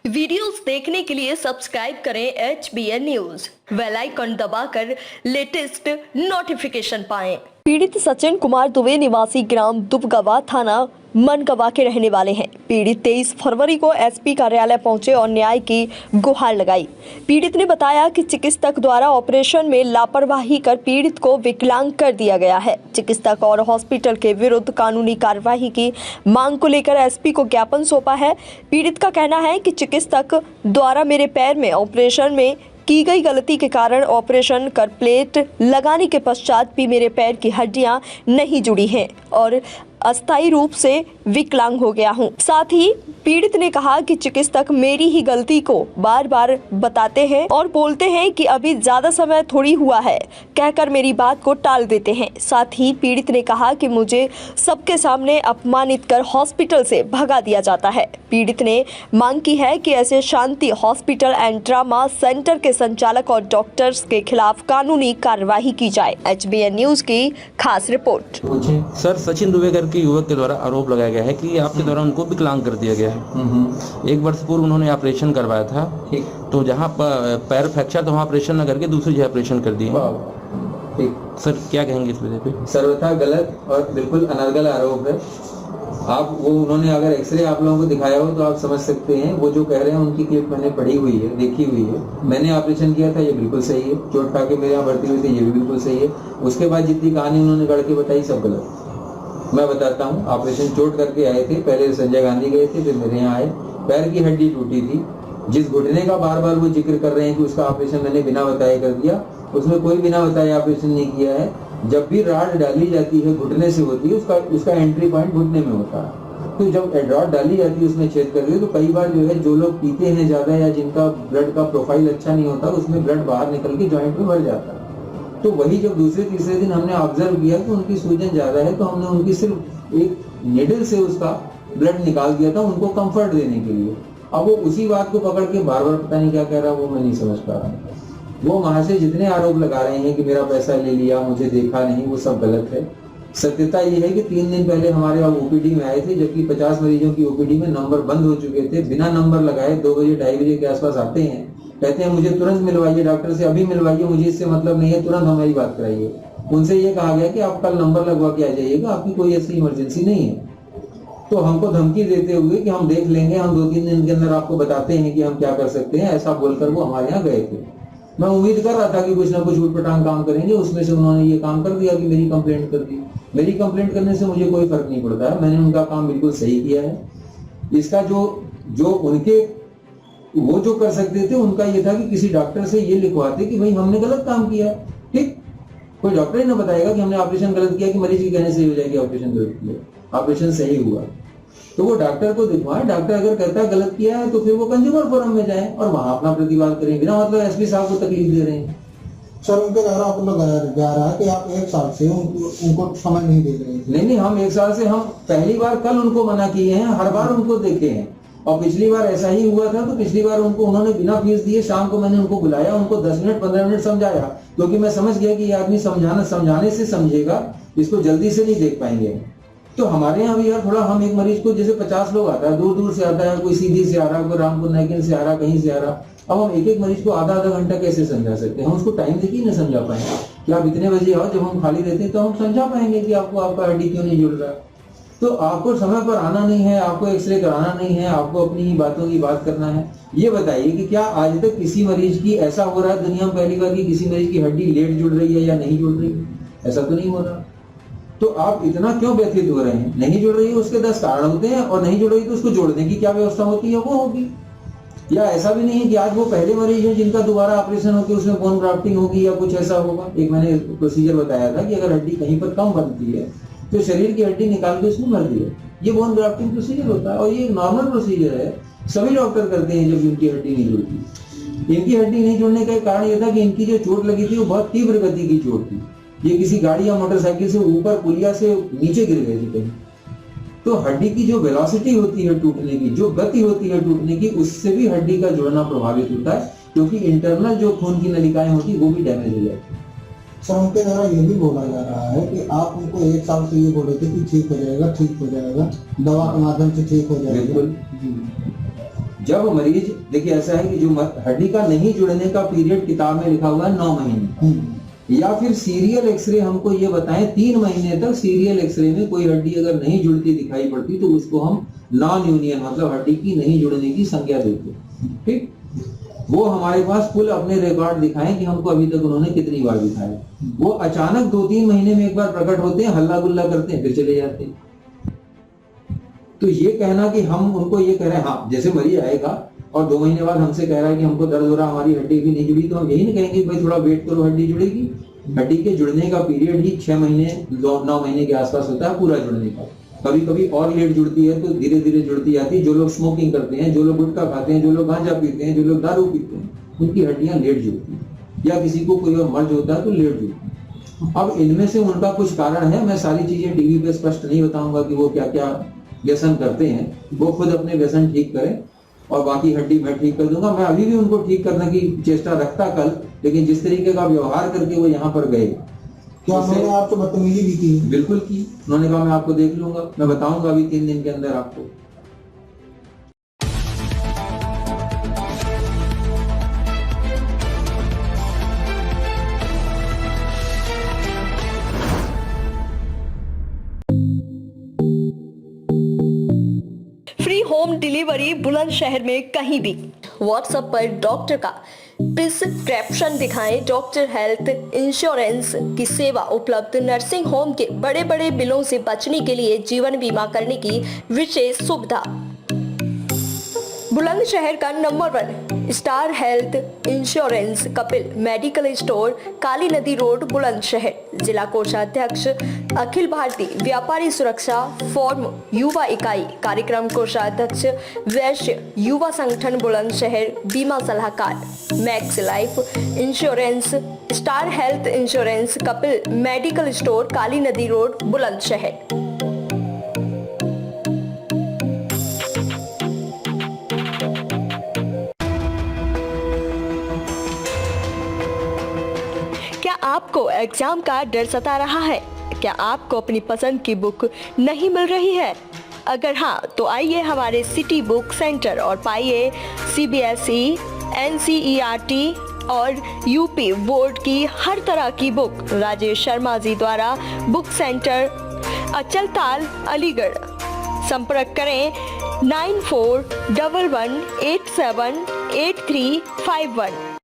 Videos देखने के लिए सब्सक्राइब करें HBN न्यूज, बेल आइकन दबाकर लेटेस्ट नोटिफिकेशन पाएं। पीड़ित सचिन कुमार दुबे निवासी ग्राम दुबगवा थाना मनगवा के रहने वाले हैं। पीड़ित 23 फरवरी को एसपी कार्यालय पहुंचे और न्याय की गुहार लगाई। पीड़ित ने बताया कि चिकित्सक द्वारा ऑपरेशन में लापरवाही कर पीड़ित को विकलांग कर दिया गया है। चिकित्सक और हॉस्पिटल के विरुद्ध कानूनी कार्रवाई की मांग को लेकर एसपी को ज्ञापन सौंपा है। पीड़ित का कहना है कि चिकित्सक द्वारा मेरे पैर में ऑपरेशन में की गई गलती के कारण ऑपरेशन कर प्लेट लगाने के पश्चात भी मेरे पैर की हड्डियां नहीं जुड़ी हैं और अस्थायी रूप से विकलांग हो गया हूं। साथ ही पीड़ित ने कहा कि चिकित्सक मेरी ही गलती को बार बार बताते हैं और बोलते हैं कि अभी ज्यादा समय थोड़ी हुआ है, कहकर मेरी बात को टाल देते हैं। साथ ही पीड़ित ने कहा कि मुझे सबके सामने अपमानित कर हॉस्पिटल से भगा दिया जाता है। पीड़ित ने मांग की है कि ऐसे शांति हॉस्पिटल एंड ट्रामा सेंटर के संचालक और डॉक्टर्स के खिलाफ कानूनी कार्यवाही की जाए। HBN न्यूज की खास रिपोर्ट। सर, सचिन दुबे के युवक के द्वारा आरोप लगाया गया है कि आपके द्वारा उनको विकलांग कर दिया गया है। 1 वर्ष पूर्व उन्होंने ऑपरेशन करवाया था, तो जहां पैर फ्रैक्चर तो वहां ऑपरेशन न करके दूसरी जगह ऑपरेशन कर दिए। ठीक सर, क्या कहेंगे इस वजह पे? सर्वथा गलत और बिल्कुल अनर्गल आरोप है। आप वो उन्होंने अगर एक्सरे आप लोगों को दिखाया हो तो आप समझ सकते हैं। वो जो कह रहे हैं उनकी क्लिप मैंने पढ़ी हुई है, देखी हुई है। मैंने ऑपरेशन किया था, ये बिल्कुल सही है। चोट खा के मेरे यहाँ भर्ती हुई थी, ये भी बिल्कुल सही है। उसके बाद जितनी कहानी उन्होंने गढ़ के बताई सब गलत। मैं बताता हूँ, ऑपरेशन चोट करके आए थे, पहले संजय गांधी गए थे, फिर मेरे यहाँ आए। पैर की हड्डी टूटी थी। जिस घुटने का बार बार वो जिक्र कर रहे हैं कि उसका ऑपरेशन मैंने बिना बताए कर दिया, उसमें कोई बिना बताए ऑपरेशन नहीं किया है। जब भी रॉड डाली जाती है घुटने से होती है, उसका एंट्री पॉइंट घुटने में होता है। तो जब रॉड डाली जाती है उसमें छेद करती है, तो कई बार जो है जो लोग पीते हैं ज्यादा या जिनका ब्लड का प्रोफाइल अच्छा नहीं होता, उसमें ब्लड बाहर निकल के जॉइंट में भर जाता है। तो वही जब दूसरे तीसरे दिन हमने ऑब्जर्व किया कि उनकी सूजन ज्यादा है, तो हमने उनकी सिर्फ एक निडल से उसका ब्लड निकाल दिया था उनको कंफर्ट देने के लिए। अब वो उसी बात को पकड़ के बार बार पता नहीं क्या कह रहा, वो मैं नहीं समझ पा रहा। वो वहां से जितने आरोप लगा रहे हैं कि मेरा पैसा ले लिया, मुझे देखा नहीं, वो सब गलत है। सत्यता ये है कि 3 दिन पहले हमारे यहाँ ओपीडी में आए थे, जबकि 50 मरीजों की ओपीडी में नंबर बंद हो चुके थे। बिना नंबर लगाए 2 बजे 2:30 बजे के आसपास आते हैं, कहते हैं मुझे तुरंत मिलवाइए डॉक्टर से, अभी मिलवाइए, मुझे इससे मतलब नहीं है, तुरंत हमारी बात कराइए। उनसे ये कहा गया कि आप कल नंबर लगवा के आ जाइएगा, आपकी कोई ऐसी इमरजेंसी नहीं है। तो हमको धमकी देते हुए कि हम देख लेंगे, हम 2-3 दिन के अंदर आपको बताते हैं कि हम क्या कर सकते हैं, ऐसा बोलकर वो हमारे यहाँ गए थे। मैं उम्मीद कर रहा था कि कुछ ना कुछ उटपटांग काम करेंगे, उसमें से उन्होंने ये काम कर दिया कि मेरी कंप्लेंट कर दी। मेरी कंप्लेंट करने से मुझे कोई फर्क नहीं पड़ता है, मैंने उनका काम बिल्कुल सही किया है। इसका जो उनके वो जो कर सकते थे उनका ये था कि किसी डॉक्टर से ये लिखवाते कि भाई हमने गलत काम किया है। ठीक, कोई डॉक्टर ही ना बताएगा कि हमने ऑपरेशन गलत किया कि मरीज के कहने से हो जाएगी ऑपरेशन गलत किया, ऑपरेशन सही हुआ। तो वो डॉक्टर को दिखवाए। डॉक्टर अगर कहता है गलत किया है तो फिर वो कंज्यूमर फोरम में जाए और वहां अपना प्रतिवाद करें, बिना मतलब एसपी साहब को तकलीफ दे रहे हैं। सर, उनके द्वारा आपको लगाया जा रहा है कि आप 1 साल से उनको समय नहीं दे रहे हैं। नहीं, हम 1 साल से, हम पहली बार कल उनको मना किए हैं, हर बार उनको देखे हैं। और पिछली बार ऐसा ही हुआ था, तो पिछली बार उन्होंने बिना फीस दिए शाम को मैंने उनको बुलाया, उनको 10 मिनट 15 मिनट समझाया, क्योंकि मैं समझ गया कि ये आदमी समझाने से समझेगा, इसको जल्दी से नहीं देख पाएंगे। तो हमारे यहाँ भी यार थोड़ा, हम एक मरीज को जैसे 50 लोग आता है, दूर दूर से आता है, कोई सीधी से आ रहा, कोई रामपुर नाइकिन से आ रहा, कहीं से आ रहा। अब हम एक मरीज को आधा घंटा कैसे समझा सकते हैं? हम उसको टाइम देखिए ना समझा पाएंगे कि आप इतने बजे आओ, जब हम खाली रहते हैं तो हम समझा पाएंगे कि आपको आपका हड्डी क्यों नहीं जुड़ रहा। तो आपको समय पर आना नहीं है, आपको एक्सरे कराना नहीं है, आपको अपनी बातों की बात करना है। ये बताइए कि क्या आज तक किसी मरीज की ऐसा हो रहा है दुनिया में पहली बार कि किसी मरीज की हड्डी लेट जुड़ रही है या नहीं जुड़ रही है? ऐसा तो नहीं हो रहा। तो आप इतना क्यों व्यथित हो रहे हैं? नहीं जुड़ रही है उसके 10 कारण होते हैं, और नहीं जुड़ रही तो उसको जोड़ने की क्या व्यवस्था होती है वो होगी। या ऐसा भी नहीं है कि आज वो पहले मरीज है जिनका दोबारा ऑपरेशन होकर उसमें बोन ग्राफ्टिंग होगी या कुछ ऐसा होगा। एक मैंने प्रोसीजर बताया था कि अगर हड्डी कहीं पर कम बनती है तो शरीर की हड्डी निकाल के उसमें भर दिए, ये बोन ग्राफ्टिंग प्रोसीजर होता है। और ये नॉर्मल प्रोसीजर है, सभी डॉक्टर करते हैं जब इनकी हड्डी नहीं जुड़ती। इनकी हड्डी नहीं जुड़ने का कारण यह था कि इनकी जो चोट लगी थी वो बहुत तीव्र गति की चोट थी। ये किसी गाड़ी या मोटरसाइकिल से ऊपर पुलिया से नीचे गिर गए थे कहीं। तो हड्डी की जो वेलोसिटी होती है टूटने की, जो गति होती है टूटने की, उससे भी हड्डी का जुड़ना प्रभावित होता है, क्योंकि इंटरनल जो खून की नलिकाएं होती वो भी डैमेज हो जाती है। सर, उनके द्वारा ये भी बोला जा रहा है कि आप उनको 1 साल से ये बोले थे कि ठीक हो जाएगा, ठीक हो जाएगा, दवा के माध्यम से ठीक हो जाएगा। बिल्कुल जब मरीज, देखिए ऐसा है कि जो हड्डी का नहीं जुड़ने का पीरियड किताब में लिखा हुआ है 9 महीने, या फिर सीरियल एक्सरे हमको ये बताएं 3 महीने तक सीरियल एक्सरे में कोई हड्डी अगर नहीं जुड़ती दिखाई पड़ती तो उसको हम नॉन यूनियन मतलब हड्डी की नहीं जुड़ने की संज्ञा देते हैं। ठीक, वो हमारे पास फुल अपने रिकॉर्ड दिखाएं कि हमको अभी तक उन्होंने कितनी बार दिखाया। वो अचानक 2-3 महीने में एक बार प्रकट होते हैं, हल्ला गुल्ला करते हैं, फिर चले जाते हैं। तो ये कहना कि हम उनको ये कह रहे हैं, हाँ जैसे मरीज आएगा और 2 महीने बाद हमसे कह रहा है कि हमको दर्द हो रहा, हमारी हड्डी भी नहीं जुड़ी, तो हम यही नहीं कहेंगे भाई थोड़ा वेट करो हड्डी जुड़ेगी। हड्डी के जुड़ने का पीरियड ही 6 महीने 9 महीने के आसपास होता है पूरा जुड़ने का। कभी कभी और लेट जुड़ती है तो धीरे धीरे जुड़ती जाती है। जो लोग स्मोकिंग करते हैं, जो लोग गुटखा खाते हैं, जो लोग गांजा पीते हैं, जो लोग दारू पीते हैं, उनकी हड्डियां लेट जुड़ती हैं, या किसी को कोई और मर्ज होता है तो लेट जुड़ती है। अब इनमें से उनका कुछ कारण है, मैं सारी चीजें टीवी पे स्पष्ट नहीं बताऊंगा कि वो क्या क्या व्यसन करते हैं, वो खुद अपने व्यसन ठीक करें और बाकी हड्डी मैं ठीक कर दूंगा। मैं अभी भी उनको ठीक करने की चेष्टा रखता कल, लेकिन जिस तरीके का व्यवहार करके वो यहाँ पर गए, क्या उन्होंने आपको बदतमीजी भी की? बिल्कुल की। उन्होंने कहा मैं आपको देख लूंगा, मैं बताऊंगा अभी 3 दिन के अंदर आपको। फ्री होम डिलीवरी बुलंदशहर में कहीं भी। व्हाट्सएप पर डॉक्टर का प्रिस्क्रिप्शन दिखाएं। डॉक्टर हेल्थ इंश्योरेंस की सेवा उपलब्ध। नर्सिंग होम के बड़े बड़े बिलों से बचने के लिए जीवन बीमा करने की विशेष सुविधा। बुलंदशहर का number 1 star health insurance Kapil medical store, Kali Nadi road, Bulandshahr. जिला कोषाध्यक्ष अखिल भारतीय व्यापारी सुरक्षा फोरम युवा इकाई, कार्यक्रम कोषाध्यक्ष वैश्य युवा संगठन बुलंदशहर। बीमा सलाहकार max life insurance, star health insurance Kapil medical store, Kali Nadi road, Bulandshahr. क्या आपको एग्जाम का डर सता रहा है? क्या आपको अपनी पसंद की बुक नहीं मिल रही है? अगर हाँ, तो आइए हमारे सिटी बुक सेंटर और पाइए CBSE, NCERT और UP बोर्ड की हर तरह की बुक। राजेश शर्मा जी द्वारा बुक सेंटर, अचलताल, अलीगढ़। संपर्क करें 9411878351।